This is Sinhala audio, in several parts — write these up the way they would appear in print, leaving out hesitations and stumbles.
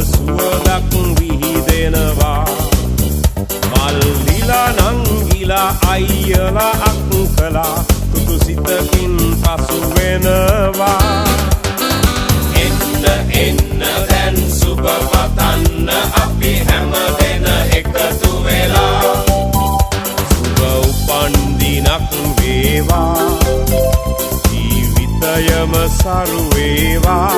සුවදක් විහිදෙනවා මල්ලිලා නංගිලා අයියලා අක්කලා කුතුසිතකින් පසු වෙනවා එන්න එන්න දැන් සුබ පතන්න අපි හැම දෙන එකතු වෙලා සුබ උපන්දිනක් වේවා ජීවිතයම සරු වේවා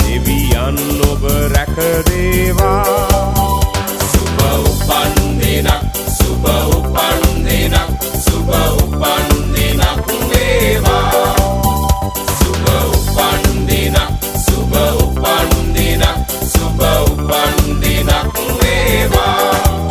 දෙවියන් ඔබ රැක දේවා සුබ උපන්දිනක් සුබ උපන්දිනක් සුබ උපන්දිනක් වේවා සුබ උපන්දිනක් සුබ උපන්දිනක් සුබ උපන්දිනක් වේවා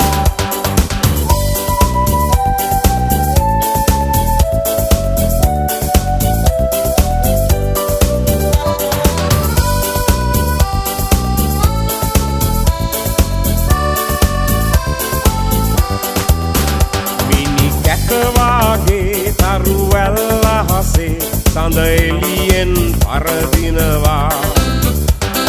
වාගේ තරුවැල්ල හසේ සඳ එළියෙන් පරදිනවා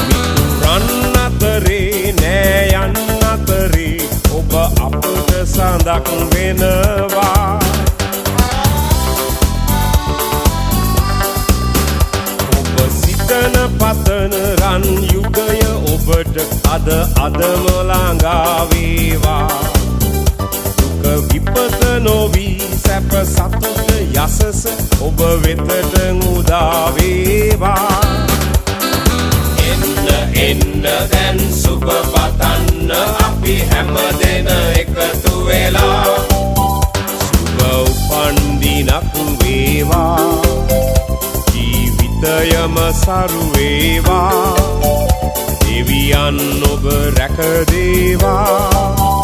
මිතුරන් අතරේ නෑයන් අතරේ ඔබ අපට සඳක් වෙනවා ඔබ සිතන පතන රන් යුගය ඔබට අදම ළඟා වේවා විපත නොවී සැප සතුට යසස ඔබ වෙතට උදා වේවා එන්න එන්න දැන් සුබ පතන්න අපි හැම දෙන එකතු වෙලා සුබ උපන්දිනක් වේවා ජීවිතයම සරු වේවා දෙවියන් ඔබ රැක දේවා